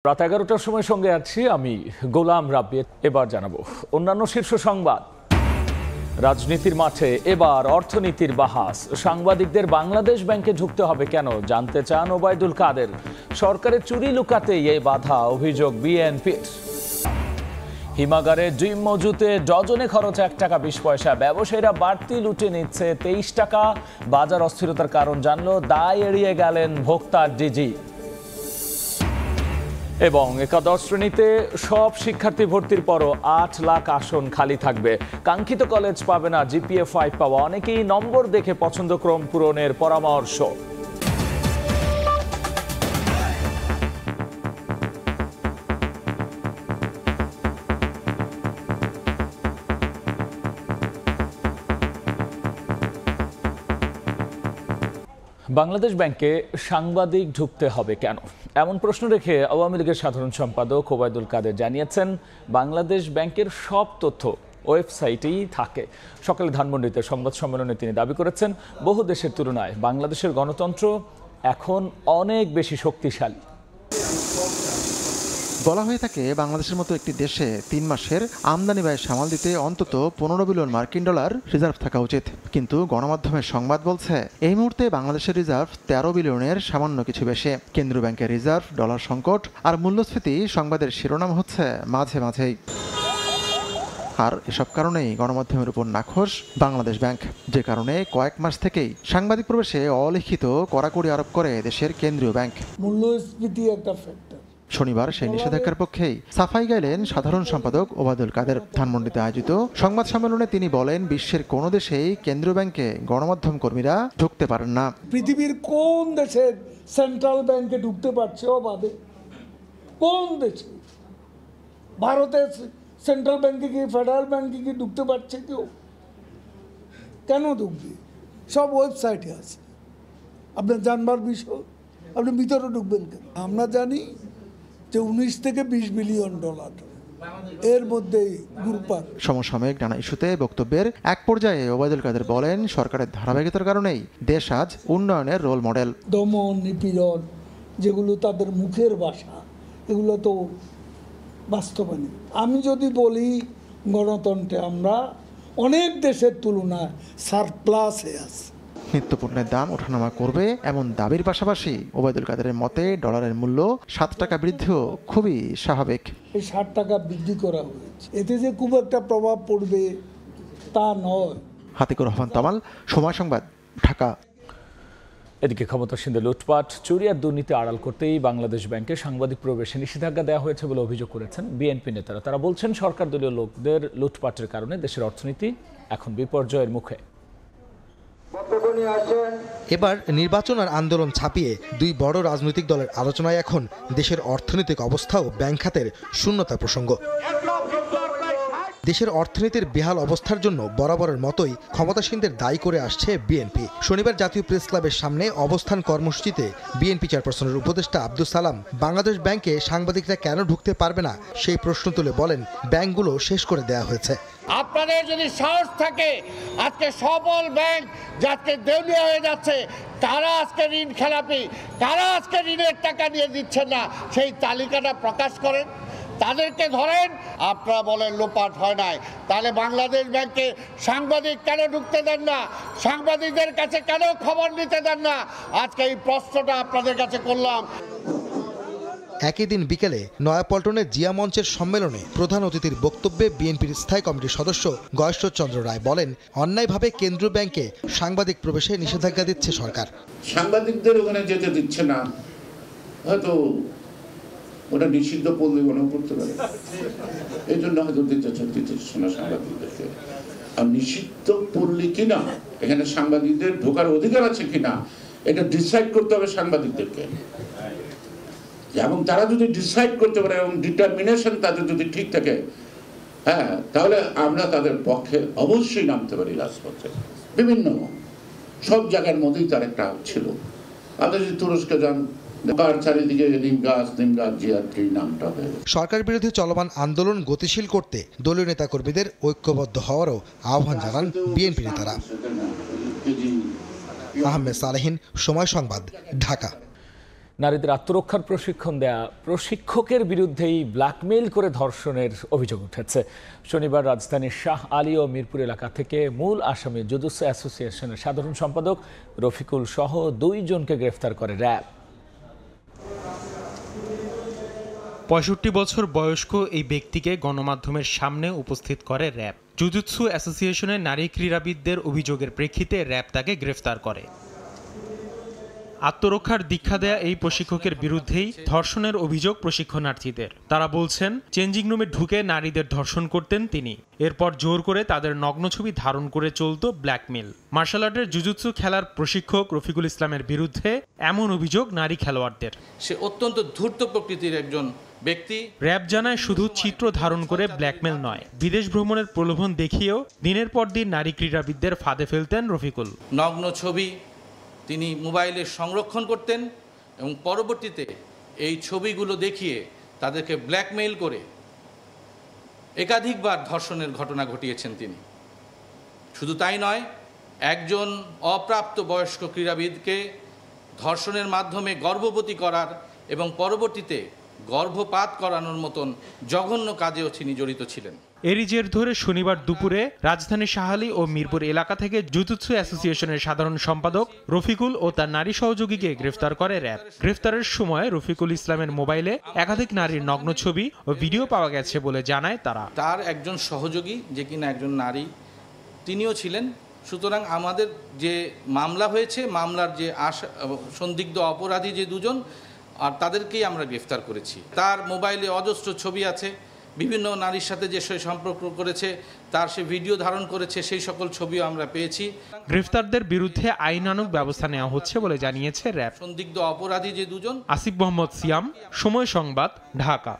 রাত 11টার সময় সঙ্গে আছি আমি গোলাম রাব্বি। এবার জানাবো অন্যান্য শীর্ষ সংবাদ। রাজনীতির মাঠে এবার অর্থনীতির বাহাস। সাংবাদিকদের বাংলাদেশ ব্যাংকে ঢুকতে হবে কেন জানতে চান ওবায়দুল কাদের। সরকারের চুরি লুকাতেই এই বাধা, অভিযোগ বিএনপির। হিমাগারে ডিম মজুতে ডজনে খরচ 1 টাকা 20 পয়সা। ব্যবসায়ীরা বাড়তি লুটে নিচ্ছে 23 টাকা। বাজার অস্থিরতার কারণ জানলো, দায় এড়িয়ে গেলেন ভোক্তা ডিজি। এবং একাদশ শ্রেণীতে সব শিক্ষার্থী ভর্তির পরও 8 লাখ আসন খালি থাকবে। কাঙ্ক্ষিত কলেজ পাবে না জিপিএ 5 পাওয়া অনেকেই নম্বর দেখে পছন্দক্রম পূরণের পরামর্শ। বাংলাদেশ ব্যাংকে সাংবাদিক ঢুকতে হবে কেন, এমন প্রশ্ন রেখে আওয়ামী লীগের সাধারণ সম্পাদক ওবায়দুল কাদের জানিয়েছেন, বাংলাদেশ ব্যাংকের সব তথ্য ওয়েবসাইটেই থাকে। সকালে ধানমন্ডিতে সংবাদ সম্মেলনে তিনি দাবি করেছেন, বহু দেশের তুলনায় বাংলাদেশের গণতন্ত্র এখন অনেক বেশি শক্তিশালী। বলা হয়ে থাকে, বাংলাদেশের মতো একটি দেশে 3 মাসের আমদানি ব্যয় সামাল দিতে অন্তত 15 বিলিয়ন মার্কিন ডলার রিজার্ভ থাকা উচিত। কিন্তু গণমাধ্যমের সংবাদ বলছে, এই মুহূর্তে বাংলাদেশের রিজার্ভ 13 বিলিয়নের সামান্য কিছু বেশি। কেন্দ্রীয় ব্যাংকের রিজার্ভ, ডলার সংকট আর মূল্যস্ফীতি সংবাদের শিরোনাম হচ্ছে মাঝে মাঝেই। আর এসব কারণেই গণমাধ্যমের উপর নাখোশ বাংলাদেশ ব্যাংক, যে কারণে কয়েক মাস থেকেই সাংবাদিক প্রবেশে অলিখিত কড়াকড়ি আরোপ করে দেশের কেন্দ্রীয় ব্যাংক। মূল্যস্ফীতি একটা ফ্যাক্টর। শনিবার সেই নিষেধাজ্ঞার পক্ষেই সাফাই গাইলেন সাধারণ সম্পাদক ওবায়দুল কাদের। ধানমন্ডিতে আয়োজিত সংবাদ সম্মেলনে তিনি বলেন, বিশ্বের কোনো দেশেই কেন্দ্রীয় ব্যাংকে গণমাধ্যম কর্মীরা ঢুকতে পারেন না। পৃথিবীর কোন দেশের সেন্ট্রাল ব্যাংকে ঢুকতে পারছে বাদে? কোন দেশে? ভারতের সেন্ট্রাল ব্যাংকে কি, ফেডারেল ব্যাংকে কি ঢুকতে পারছে কেউ? কেন ঢুকবে? সব ওয়েবসাইটে আছে। আপনার জানবার বিষয়, আপনি ভিতরে ঢুকবেন কেন? আমরা জানি যে 19 থেকে 20 বিলিয়ন ডলার এর মধ্যেই গ্রুপার। সমসাময়িক নানা ইস্যুতে বক্তব্যের এক পর্যায়ে ওবায়দুল কাদের বলেন, সরকারের ধারাবাহিকতার কারণেই দেশ আজ উন্নয়নের রোল মডেল। দমন নিপীড়ন যেগুলো তাদের মুখের ভাষা, এগুলো তো বাস্তবায়ন। আমি যদি বলি গণতন্ত্রে আমরা অনেক দেশের তুলনায় সারপ্লাসে আছি। নিত্যপণ্যের দাম ওঠানামা করবে এমন দাবির পাশাপাশি ওবায়দুল কাদেরের মতে ডলারের মূল্য 7 টাকা বৃদ্ধিও খুবই স্বাভাবিক। এই 60 টাকা বৃদ্ধি করা হয়েছে, এতে যে খুব একটা প্রভাব পড়বে তা নয়। হাতিকুর রহমান তামাল, সময় সংবাদ, ঢাকা। এদিকে ক্ষমতাসীনদের লুটপাট, চুরি আর দুর্নীতি আড়াল করতেই বাংলাদেশ ব্যাংকে সাংবাদিক প্রবেশে নিষেধাজ্ঞা দেওয়া হয়েছে বলে অভিযোগ করেছেন বিএনপি নেতারা। তারা বলছেন, সরকার দলীয় লোকদের লুটপাটের কারণে দেশের অর্থনীতি এখন বিপর্যয়ের মুখে। এবার নির্বাচন আর আন্দোলন ছাপিয়ে 2 বড় রাজনৈতিক দলের আলোচনায় এখন দেশের অর্থনৈতিক অবস্থা ও ব্যাংক খাতের শূন্যতা প্রসঙ্গ। দেশের অর্থনীতির বেহাল অবস্থার জন্য বরাবরের মতোই ক্ষমতাসীনদের দায়ী করে আসছে বিএনপি। শনিবার জাতীয় প্রেস ক্লাবের সামনে অবস্থান কর্মসূচিতে বিএনপি চেয়ারপারসনের উপদেষ্টা আব্দুস সালাম বাংলাদেশ ব্যাংকে সাংবাদিকরা কেন ঢুকতে পারবে না সেই প্রশ্ন তুলে বলেন, ব্যাংকগুলো শেষ করে দেওয়া হয়েছে। আপনাদের যদি সাহস থাকে, আজকে সবল ব্যাংক যাতে দেউলিয়া হয়ে যাচ্ছে, তারা আজকে ঋণ খেলাপি, তারা আজকে ঋণের টাকা দিয়ে দিচ্ছেন না, সেই তালিকাটা প্রকাশ করেন, তাদেরকে ধরেন। আপনারা বলেন লোপাট হয় নাই, তাহলে বাংলাদেশ ব্যাংকে সাংবাদিক কেন ঢুকতে দেন না? সাংবাদিকদের কাছে কেন খবর নিতে দেন না? আজকে এই প্রশ্নটা আপনাদের কাছে করলাম। একই দিন বিকেলে নয়াপল্টনের জিয়া মঞ্চের সম্মেলনে প্রধান অতিথির বক্তব্যে বিএনপির স্থায়ী কমিটির সদস্য গয়েশ্বরচন্দ্র রায় বলেন, অন্যায়ভাবে কেন্দ্রীয় ব্যাংকে সাংবাদিক প্রবেশে নিষেধাজ্ঞা দিচ্ছে সরকার। সাংবাদিকদের ওখানে যেতে দিচ্ছে না, হয়তো ওটা নিষিদ্ধ পল্লী মনে করতে পারে, এই জন্য হয়তো দিতেছে না সাংবাদিকদেরকে। আর নিষিদ্ধ পল্লী কিনা, এখানে সাংবাদিকদের ঢোকার অধিকার আছে কিনা, এটা ডিসাইড করতে হবে সাংবাদিকদেরকে। এবং তারা যদি ডিসাইড করতে পারে এবং ডিটারমিনেশন তাদের যদি ঠিক থাকে, হ্যাঁ, তাহলে আমরা তাদের পক্ষে অবশ্যই নামতে পারি রাজপথে। বিভিন্ন সব জায়গার মধ্যেই তার একটা ছিল। আপনি যদি তুরস্কে যান, চারিদিকে নিম গাছ জিয়াত্রী নামটা হয়ে। সরকার বিরোধী চলমান আন্দোলন গতিশীল করতে দলীয় নেতাকর্মীদের ঐক্যবদ্ধ হওয়ারও আহ্বান জানান বিএনপি নেতারা। আহমেদ সালেহীন, সময় সংবাদ, ঢাকা। নারীদের আত্মরক্ষার প্রশিক্ষণ দেয়া প্রশিক্ষকের বিরুদ্ধেই ব্ল্যাকমেইল করে ধর্ষণের অভিযোগ উঠেছে। শনিবার রাজধানীর শাহ আলী ও মিরপুর এলাকা থেকে মূল আসামি জুজুৎসু অ্যাসোসিয়েশনের সাধারণ সম্পাদক রফিকুল সহ 2 জনকে গ্রেফতার করে র্যাব। ৬৫ বছর বয়স্ক এই ব্যক্তিকে গণমাধ্যমের সামনে উপস্থিত করে র্যাব। জুজুৎসু অ্যাসোসিয়েশনের নারী ক্রীড়াবিদদের অভিযোগের প্রেক্ষিতে র্যাব তাকে গ্রেফতার করে। আত্মরক্ষার দীক্ষা দেয়া এই প্রশিক্ষকের বিরুদ্ধেই ধর্ষণের অভিযোগ প্রশিক্ষণার্থীদের। তারা বলছেন, চেঞ্জিং রুমে ঢুকে নারীদের ধর্ষণ করতেন তিনি। এরপর জোর করে তাদের নগ্ন ছবি ধারণ করে চলত ব্ল্যাকমেল। মার্শাল আর্টের জুজুৎসু খেলার প্রশিক্ষক রফিকুল ইসলামের বিরুদ্ধে এমন অভিযোগ নারী খেলোয়াড়দের। সে অত্যন্ত ধূর্ত প্রকৃতির একজন ব্যক্তি। র্যাব জানায়, শুধু চিত্র ধারণ করে ব্ল্যাকমেল নয়, বিদেশ ভ্রমণের প্রলোভন দেখিয়েও দিনের পর দিন নারী ক্রীড়াবিদদের ফাঁদে ফেলতেন রফিকুল। নগ্ন ছবি তিনি মোবাইলে সংরক্ষণ করতেন এবং পরবর্তীতে এই ছবিগুলো দেখিয়ে তাদেরকে ব্ল্যাকমেইল করে একাধিকবার ধর্ষণের ঘটনা ঘটিয়েছেন তিনি। শুধু তাই নয়, একজন অপ্রাপ্ত বয়স্ক ক্রীড়াবিদকে ধর্ষণের মাধ্যমে গর্ভবতী করার এবং পরবর্তীতে গর্ভপাত করানোর মতন জঘন্য কাজেও তিনি জড়িত ছিলেন। এরই জের ধরে শনিবার দুপুরে রাজধানীর শাহ আলী ও মিরপুর এলাকা থেকে জুজুৎসু অ্যাসোসিয়েশনের সাধারণ সম্পাদক রফিকুল ও তার নারী সহযোগীকে গ্রেফতার করে র্যাব। গ্রেফতারের সময় রফিকুল ইসলামের মোবাইলে একাধিক নারীর নগ্ন ছবি ও ভিডিও পাওয়া গেছে বলে জানায় তারা। তার একজন সহযোগী, যে কিনা একজন নারী, তিনিও ছিলেন। সুতরাং আমাদের যে মামলা হয়েছে, মামলার যে সন্দিগ্ধ অপরাধী যে 2 জন, আর তাদেরকেই আমরা গ্রেফতার করেছি। তার মোবাইলে অজস্র ছবি আছে, বিভিন্ন নারীর সাথে যে সে সম্পর্ক করেছে, তার সে ভিডিও ধারণ করেছে, সেই সকল ছবিও আমরা পেয়েছি। গ্রেফতারদের বিরুদ্ধে আইনানুগ ব্যবস্থা নেওয়া হচ্ছে বলে জানিয়েছে র্যাব। সন্দিগ্ধ অপরাধী যে 2 জন। আসিফ মোহাম্মদ সিয়াম, সময় সংবাদ, ঢাকা।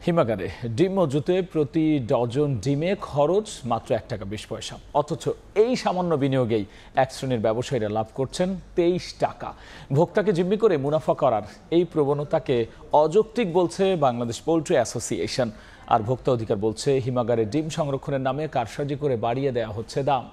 হিমাগারে ডিম মজুতে প্রতি ডজন ডিমে খরচ মাত্র 1 টাকা 20 পয়সা, অথচ এই সামান্য বিনিয়োগেই এক শ্রেণীর ব্যবসায়ীরা লাভ করছেন 23 টাকা। ভোক্তাকে জিম্মি করে মুনাফা করার এই প্রবণতাকে অযৌক্তিক বলছে বাংলাদেশ পোল্ট্রি অ্যাসোসিয়েশন। আর ভোক্তা অধিকার বলছে, হিমাগারে ডিম সংরক্ষণের নামে কারসাজি করে বাড়িয়ে দেওয়া হচ্ছে দাম।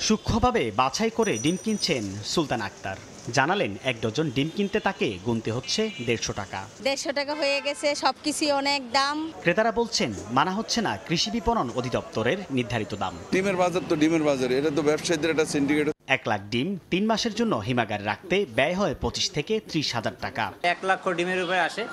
সূক্ষ্মভাবে বাছাই করে ডিম কিনছেন সুলতান আক্তার। জানালেন, 1 ডজন ডিম কিনতে তাকে গুনতে হচ্ছে 150 টাকা। 150 টাকা হয়ে গেছে, সবকিছু অনেক দাম। ক্রেতারা বলছেন, মানা হচ্ছে না কৃষি বিপণন অধিদপ্তরের নির্ধারিত দাম। ডিমের বাজার তো ডিমের বাজার, এটা তো ব্যবসায়ীদের একটা সিন্ডিকেট। 1 লাখ ডিম 3 মাসের জন্য হিমাগারে রাখতে ব্যয় হয় 25 থেকে 30 হাজার টাকা। 1 লক্ষ ডিমের উপরে আসে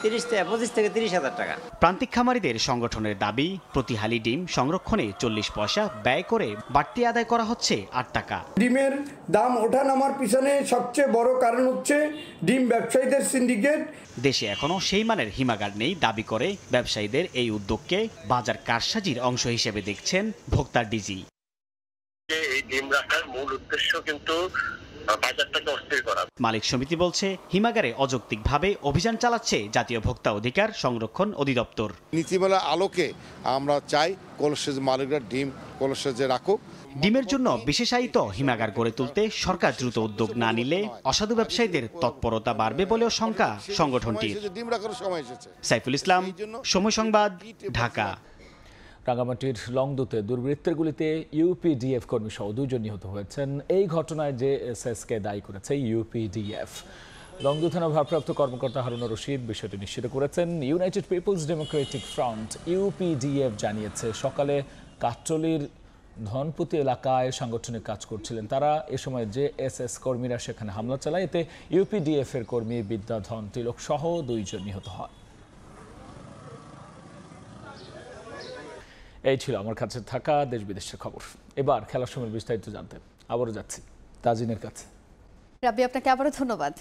25 থেকে 30 হাজার টাকা। প্রান্তিক খামারিদের সংগঠনের দাবি, প্রতি হালি ডিম সংরক্ষণে 40 পয়সা ব্যয় করে বাড়তি আদায় করা হচ্ছে 8 টাকা। ডিমের দাম ওঠানামার পিছনে সবচেয়ে বড় কারণ হচ্ছে ডিম ব্যবসায়ীদের সিন্ডিকেট। দেশে এখনো সেই মানের হিমাগার নেই দাবি করে ব্যবসায়ীদের এই উদ্যোগকে বাজার কারসাজির অংশ হিসেবে দেখছেন ভোক্তার ডিজি। এই ডিম রাখার মূল উদ্দেশ্য কিন্তু বাজারটাকে অস্থির করা। মালিক সমিতি বলছে, হিমাগারে অযৌক্তিকভাবে অভিযান চালাচ্ছে জাতীয় ভোক্তা অধিকার সংরক্ষণ অধিদপ্তর। নীতিমালার আলোকে আমরা চাই কোল্ড মালিকরা ডিম কোল্ড রাখুক। ডিমের জন্য বিশেষায়িত হিমাগার গড়ে তুলতে সরকার দ্রুত উদ্যোগ না নিলে অসাধু ব্যবসায়ীদের তৎপরতা বাড়বে বলেও শঙ্কা সংগঠনটির। সাইফুল ইসলাম, সময় সংবাদ, ঢাকা। রাঙ্গামাটির লংদুতে দুর্বৃত্তের গুলিতে ইউপিডিএফ কর্মী সহ 2 জন নিহত হয়েছেন। এই ঘটনায় জেএসএসকে দায়ী করেছে ইউপিডিএফ। লংদু থানা ভারপ্রাপ্ত কর্মকর্তা হারুনুর রশিদ বিষয়টি নিশ্চিত করেছেন। United Peoples Democratic Front UPDF জানিয়েছে, সকালে কাট্টলির ধনপুতি এলাকায় সাংগঠনিক কাজ করছিলেন তারা। এ সময় জেএসএস কর্মীরা সেখানে হামলা চালায়। এতে ইউপিডিএফ এর কর্মী বিদ্যাধন তিলক সহ 2 জন নিহত হয়। এই ছিল আমার কাছে থাকা দেশ বিদেশের খবর। এবার খেলার সময় বিস্তারিত জানতে আবারও যাচ্ছি তাজিনের কাছে। রাব্বি, আপনাকে আবারও ধন্যবাদ।